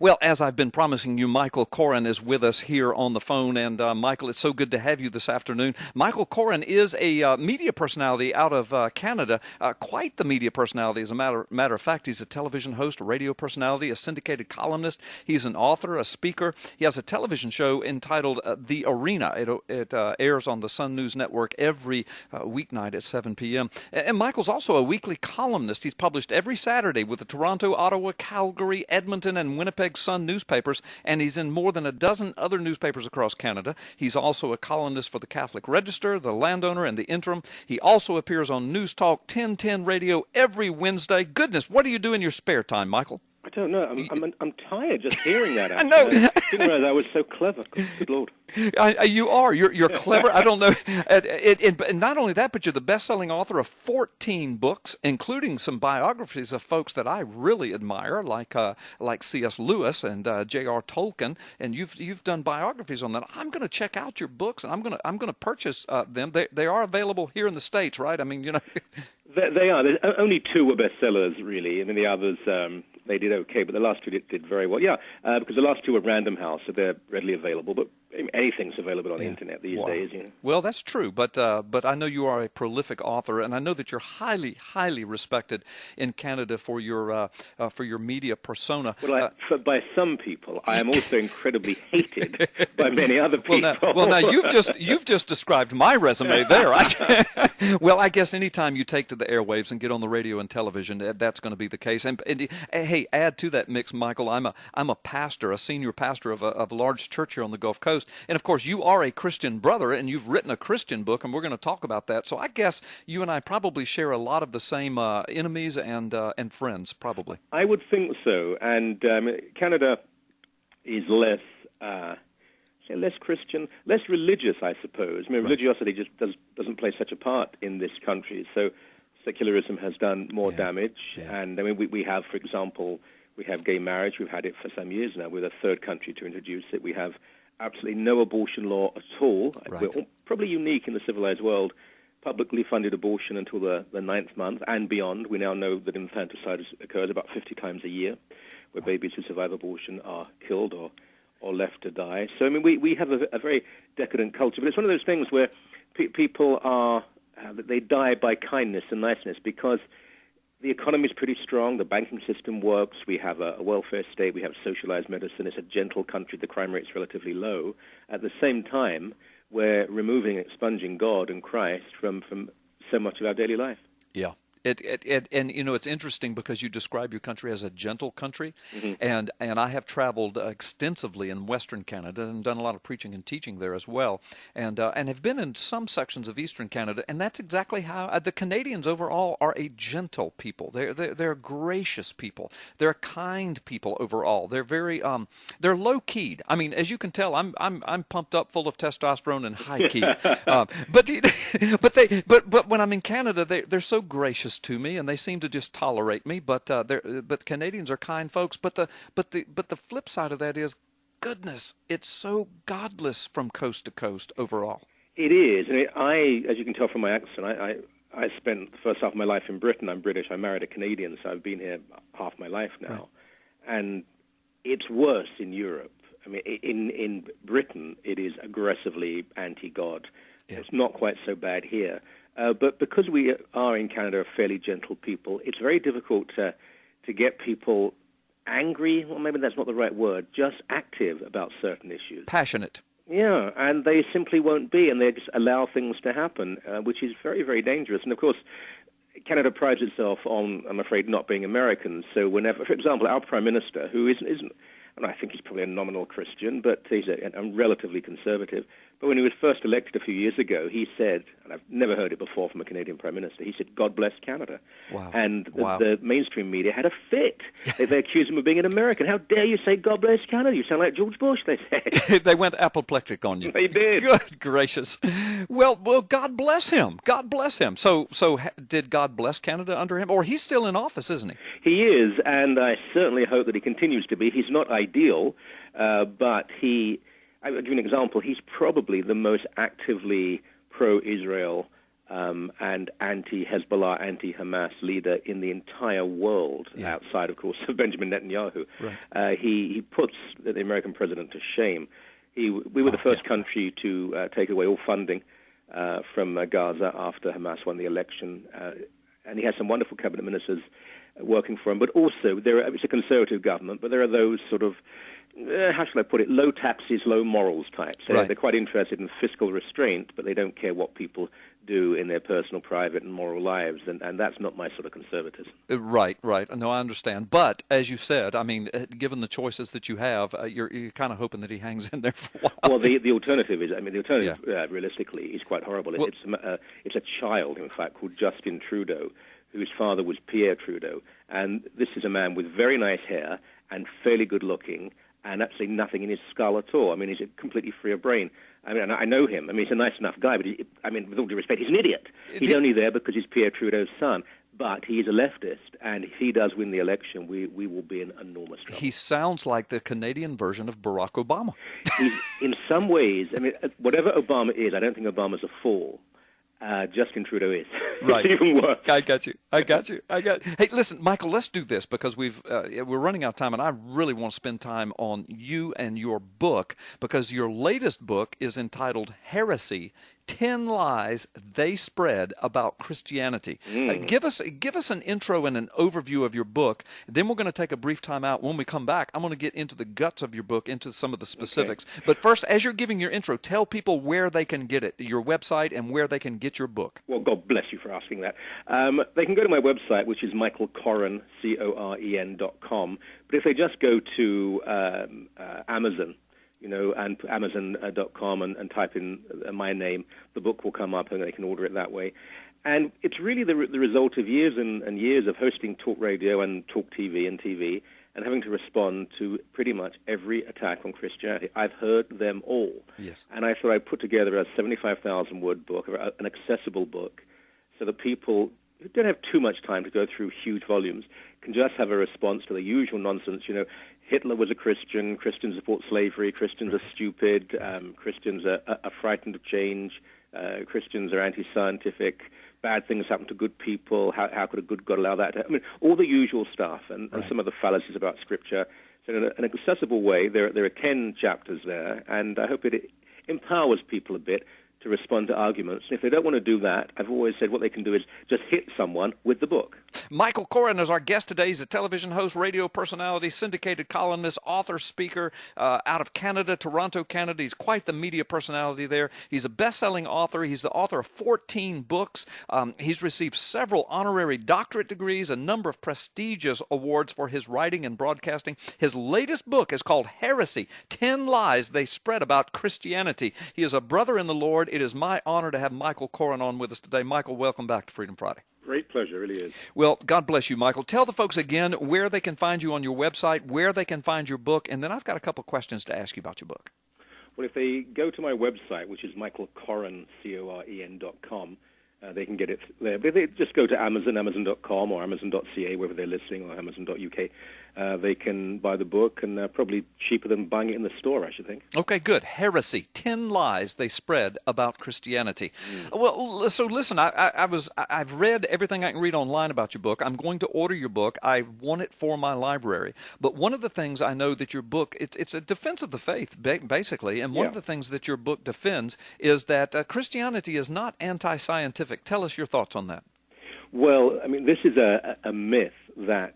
Well, as I've been promising you, Michael Coren is with us here on the phone. And Michael, it's so good to have you this afternoon. Michael Coren is a media personality out of Canada, quite the media personality. As a matter of fact, he's a television host, a radio personality, a syndicated columnist. He's an author, a speaker. He has a television show entitled The Arena. It airs on the Sun News Network every weeknight at 7 p.m. And Michael's also a weekly columnist. He's published every Saturday with the Toronto, Ottawa, Calgary, Edmonton, and Winnipeg Sun newspapers, and he's in more than a dozen other newspapers across Canada. He's also a columnist for the Catholic Register, the Landowner, and the Interim. He also appears on News Talk 1010 Radio every Wednesday. Goodness, what do you do in your spare time, Michael? I don't know. I'm tired just hearing that. I know. I didn't realize I was so clever. Good Lord. You are. You're clever. I don't know. And not only that, but you're the best-selling author of 14 books, including some biographies of folks that I really admire, like C.S. Lewis and J.R. Tolkien. And you've done biographies on that. I'm going to check out your books, and I'm going to purchase them. They are available here in the States, right? I mean, you know. They are. There's only two were bestsellers, really. I mean, the others, they did okay, but the last two did very well. Yeah, because the last two were Random House, so they're readily available. But anything's available on the internet these days. You know. Well, that's true, but I know you are a prolific author, and I know that you're highly, highly respected in Canada for your media persona. Well, by some people, I am also incredibly hated by many other people. Well, now you've just described my resume there. Well, I guess anytime you take to the airwaves and get on the radio and television, that's going to be the case. And hey, add to that mix, Michael. I'm a pastor, a senior pastor of a large church here on the Gulf Coast. And, of course, you are a Christian brother, and you've written a Christian book, and we're going to talk about that. So I guess you and I probably share a lot of the same enemies and friends, probably. I would think so. And Canada is less Christian, less religious, I suppose. I mean, religiosity just doesn't play such a part in this country. So secularism has done more damage. Yeah. And, I mean, we have, for example, we have gay marriage. We've had it for some years now. We're the third country to introduce it. We have absolutely no abortion law at all. Right. We're probably unique in the civilized world. Publicly funded abortion until the 9th month and beyond. We now know that infanticide occurs about 50 times a year, where babies who survive abortion are killed or left to die. So, I mean, we have a very decadent culture. But it's one of those things where people are, they die by kindness and niceness because the economy is pretty strong. The banking system works. We have a welfare state. We have socialized medicine. It's a gentle country. The crime rate's relatively low. At the same time, we're removing and expunging God and Christ from so much of our daily life. Yeah. And you know, it's interesting because you describe your country as a gentle country, and I have traveled extensively in Western Canada and done a lot of preaching and teaching there as well, and have been in some sections of Eastern Canada, and that's exactly how the Canadians overall are a gentle people. They're gracious people. They're kind people overall. They're very they're low keyed. I mean, as you can tell, I'm pumped up, full of testosterone and high key. But when I'm in Canada, they're so gracious to me, and they seem to just tolerate me. But Canadians are kind folks. But the flip side of that is, goodness, it's so godless from coast to coast overall. It is. I as you can tell from my accent, I spent the first half of my life in Britain. I'm British. I married a Canadian, so I've been here half my life now. Right. And it's worse in Europe. I mean, in Britain, it is aggressively anti-God. Yeah. It's not quite so bad here. But because we are in Canada fairly gentle people, it's very difficult to get people angry. Well, maybe that's not the right word. Just active about certain issues. Passionate. Yeah, and they simply won't be, and they just allow things to happen, which is very, very dangerous. And, of course, Canada prides itself on, I'm afraid, not being American. So whenever, for example, our Prime Minister, who isn't and I think he's probably a nominal Christian, but he's a relatively conservative. But when he was first elected a few years ago, he said, and I've never heard it before from a Canadian Prime Minister, he said, "God bless Canada." Wow. And the mainstream media had a fit. They accused him of being an American. How dare you say, "God bless Canada"? You sound like George Bush, they said. They went apoplectic on you. They did. Good gracious. Well, God bless him. God bless him. So did God bless Canada under him? Or he's still in office, isn't he? He is, and I certainly hope that he continues to be. He's not ideal, but I'll give you an example. He's probably the most actively pro-Israel and anti-Hezbollah, anti-Hamas leader in the entire world, outside, of course, of Benjamin Netanyahu. Right. He puts the American president to shame. We were the first country to take away all funding from Gaza after Hamas won the election, and he has some wonderful cabinet ministers working for him. But also, it's a conservative government, but there are those sort of, how shall I put it, low taxes, low morals types. So they're quite interested in fiscal restraint, but they don't care what people do in their personal, private, and moral lives, and that's not my sort of conservatism. Right. No, I understand. But, as you said, I mean, given the choices that you have, you're kind of hoping that he hangs in there for a while. Well, the alternative is, realistically, is quite horrible. Well, it's a child, in fact, called Justin Trudeau, whose father was Pierre Trudeau, and this is a man with very nice hair and fairly good looking, and absolutely nothing in his skull at all. I mean, he's completely free of brain. I mean, I know him. I mean, he's a nice enough guy, but with all due respect, he's an idiot. He's only there because he's Pierre Trudeau's son. But he is a leftist, and if he does win the election, we will be in enormous trouble. He sounds like the Canadian version of Barack Obama. In some ways, I mean, whatever Obama is, I don't think Obama's a fool. Justin Trudeau is. Right. It's even worse. I got you. Hey, listen, Michael, let's do this because we're running out of time, and I really want to spend time on you and your book, because your latest book is entitled Heresy: 10 Lies They Spread About Christianity. Give us an intro and an overview of your book. Then we're going to take a brief time out. When we come back, I'm going to get into the guts of your book, into some of the specifics. Okay. But first, as you're giving your intro, tell people where they can get it, your website, and where they can get your book. Well, God bless you for asking that. They can go to my website, which is michaelcoren, COREN.com. But if they just go to Amazon, and Amazon.com and type in my name, the book will come up and they can order it that way. And it's really the result of years and years of hosting talk radio and talk TV and TV and having to respond to pretty much every attack on Christianity. I've heard them all. Yes. And I thought I'd put together a 75,000-word book, an accessible book, so that people who don't have too much time to go through huge volumes can just have a response to the usual nonsense. Hitler was a Christian, Christians support slavery, Christians are stupid, Christians are frightened of change, Christians are anti-scientific, bad things happen to good people, how could a good God allow that to happen? I mean, all the usual stuff, and some of the fallacies about Scripture. So in an accessible way, there are 10 chapters there, and I hope it empowers people a bit to respond to arguments. And if they don't want to do that, I've always said what they can do is just hit someone with the book. Michael Coren is our guest today. He's a television host, radio personality, syndicated columnist, author, speaker out of Canada, Toronto, Canada. He's quite the media personality there. He's a best-selling author. He's the author of 14 books. He's received several honorary doctorate degrees, a number of prestigious awards for his writing and broadcasting. His latest book is called Heresy: 10 Lies They Spread About Christianity. He is a brother in the Lord. It is my honor to have Michael Coren on with us today. Michael, welcome back to Freedom Friday. Great pleasure, really is. Well, God bless you, Michael. Tell the folks again where they can find you on your website, where they can find your book, and then I've got a couple questions to ask you about your book. Well, if they go to my website, which is michaelcoren, COREN.com, they can get it there. But if they just go to Amazon, Amazon.com or Amazon.ca, wherever they're listening, or Amazon.uk, they can buy the book, and probably cheaper than buying it in the store, I should think. Okay, good. Heresy: 10 Lies They Spread About Christianity. Well, so listen, I've read everything I can read online about your book. I'm going to order your book. I want it for my library. But one of the things I know that your book, it's a defense of the faith, basically, and one of the things that your book defends is that Christianity is not anti-scientific. Tell us your thoughts on that. Well, I mean, this is a myth that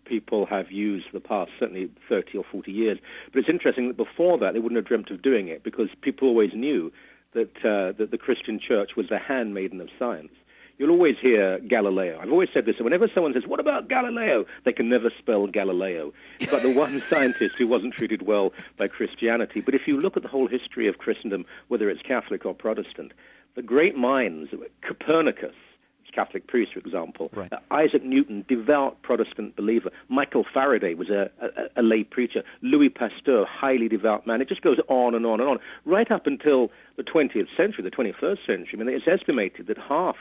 people have used for the past, certainly 30 or 40 years. But it's interesting that before that, they wouldn't have dreamt of doing it, because people always knew that the Christian church was the handmaiden of science. You'll always hear Galileo. I've always said this, and whenever someone says, what about Galileo? They can never spell Galileo. But the one scientist who wasn't treated well by Christianity. But if you look at the whole history of Christendom, whether it's Catholic or Protestant, the great minds, Copernicus, Catholic priest, for example, Isaac Newton, devout Protestant believer, Michael Faraday was a lay preacher, Louis Pasteur, highly devout man. It just goes on and on and on, right up until the 20th century, the 21st century. I mean, it's estimated that half,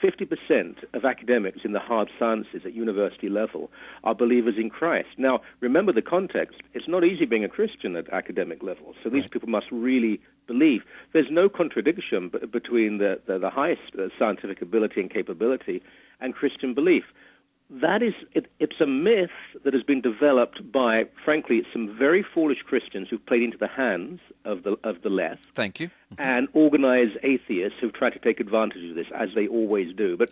50% of academics in the hard sciences at university level are believers in Christ. Now, remember the context. It's not easy being a Christian at academic level, so these people must really believe. There's no contradiction between the highest scientific ability and capability and Christian belief. That is, it's a myth that has been developed by, frankly, some very foolish Christians who've played into the hands of the left. Thank you. And organized atheists who've tried to take advantage of this, as they always do. But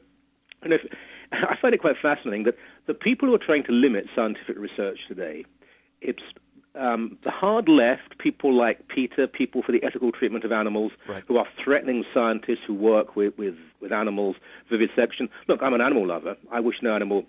I find it quite fascinating that the people who are trying to limit scientific research today, it's the hard left, people like PETA, people for the ethical treatment of animals, who are threatening scientists who work with animals, vivisection. Look, I'm an animal lover. I wish no animal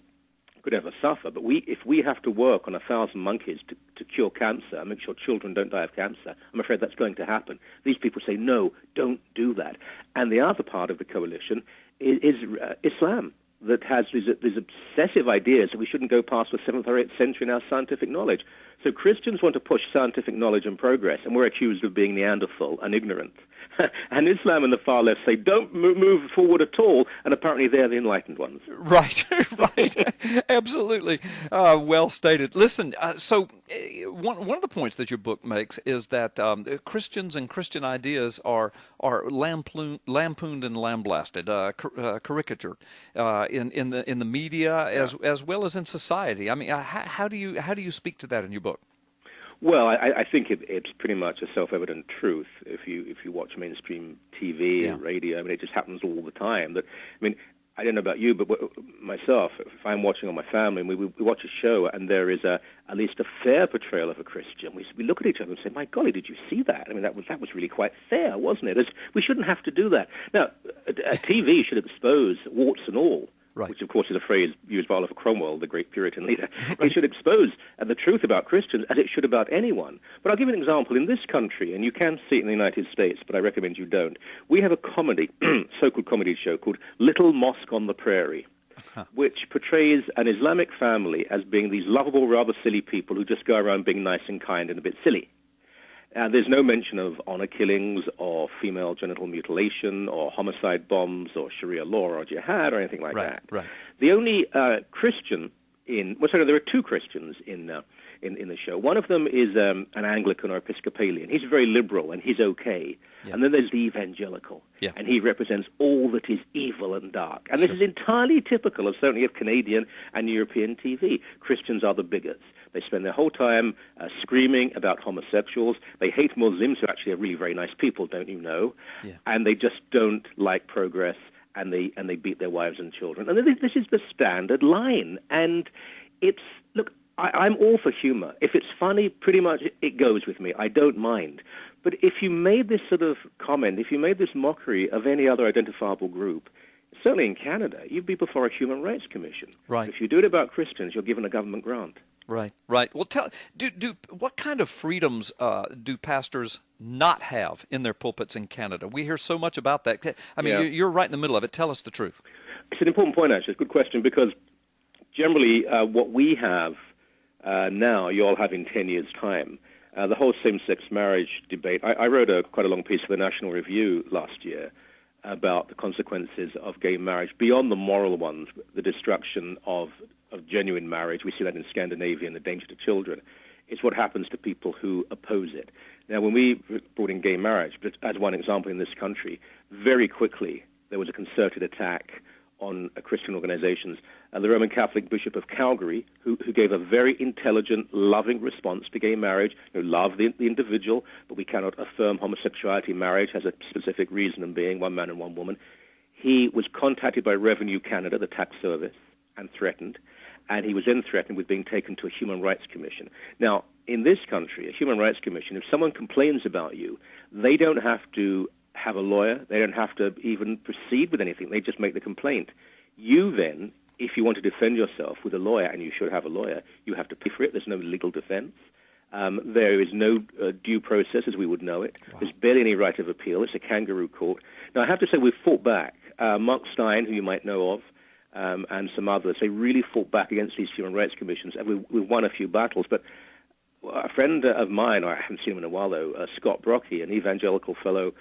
could ever suffer. But if we have to work on 1,000 monkeys to cure cancer and make sure children don't die of cancer, I'm afraid that's going to happen. These people say, no, don't do that. And the other part of the coalition is Islam, that has these obsessive ideas that we shouldn't go past the 7th or 8th century in our scientific knowledge. So Christians want to push scientific knowledge and progress, and we're accused of being Neanderthal and ignorant. And Islam and the far left say, don't move forward at all, and apparently they're the enlightened ones. Right, right. Absolutely. Well stated. Listen, so one of the points that your book makes is that Christians and Christian ideas are lampooned and lambasted, caricatured in the media as well as in society. I mean, how do you speak to that in your book? Well, I think it's pretty much a self-evident truth if you watch mainstream TV and radio. I mean, it just happens all the time. That I don't know about you, but myself, if I'm watching on my family, and we watch a show and there is at least a fair portrayal of a Christian, we look at each other and say, "My golly, did you see that? I mean, that was really quite fair, wasn't it?" We shouldn't have to do that. Now, a TV should expose warts and all. Right. Which, of course, is a phrase used by Oliver Cromwell, the great Puritan leader. Right. It should expose the truth about Christians as it should about anyone. But I'll give you an example. In this country, and you can see it in the United States, but I recommend you don't, we have a comedy, so-called comedy show called Little Mosque on the Prairie, which portrays an Islamic family as being these lovable, rather silly people who just go around being nice and kind and a bit silly. There's no mention of honor killings or female genital mutilation or homicide bombs or Sharia law or jihad or anything like that. Right. The only Christian there are two Christians in the show. One of them is an Anglican or Episcopalian. He's very liberal and he's okay. Yeah. And then there's the evangelical, and he represents all that is evil and dark. And this is entirely typical certainly of Canadian and European TV. Christians are the bigots. They spend their whole time screaming about homosexuals. They hate Muslims, who actually are really very nice people, don't you know? Yeah. And they just don't like progress, and they beat their wives and children. And this is the standard line. And I'm all for humor. If it's funny, pretty much it goes with me. I don't mind. But if you made this sort of comment, if you made this mockery of any other identifiable group, certainly in Canada, you'd be before a Human Rights Commission. Right. If you do it about Christians, you're given a government grant. Right, right. Well, what kind of freedoms do pastors not have in their pulpits in Canada? We hear so much about that. I mean, you're right in the middle of it. Tell us the truth. It's an important point, actually. It's a good question, because generally what we have now, you all have in 10 years' time. The whole same-sex marriage debate. I wrote quite a long piece for the National Review last year about the consequences of gay marriage, beyond the moral ones, the destruction of genuine marriage. We see that in Scandinavia and the danger to children. It's what happens to people who oppose it. Now, when we brought in gay marriage, but as one example in this country, very quickly there was a concerted attack on Christian organizations. The Roman Catholic Bishop of Calgary, who gave a very intelligent, loving response to gay marriage, love the individual, but we cannot affirm homosexuality. Marriage has a specific reason in being one man and one woman. He was contacted by Revenue Canada, the tax service, and threatened. And he was then threatened with being taken to a Human Rights Commission. Now, in this country, a Human Rights Commission, if someone complains about you, they don't have to have a lawyer. They don't have to even proceed with anything. They just make the complaint. You then, if you want to defend yourself with a lawyer, and you should have a lawyer, you have to pay for it. There's no legal defense. There is no due process as we would know it. Wow. There's barely any right of appeal. It's a kangaroo court. Now, I have to say we've fought back. Mark Stein, who you might know of, and some others, they really fought back against these human rights commissions, and we've won a few battles. But a friend of mine, I haven't seen him in a while though, Scott Brocky, an evangelical fellow,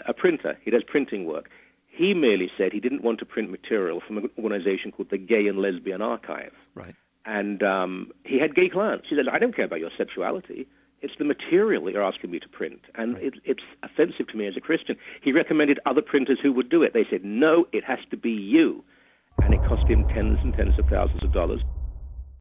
a printer, he does printing work. He merely said he didn't want to print material from an organization called the Gay and Lesbian Archive. Right. And he had gay clients. He said, I don't care about your sexuality. It's the material that you're asking me to print. And it's offensive to me as a Christian. He recommended other printers who would do it. They said, no, it has to be you. And it cost him tens and tens of thousands of dollars.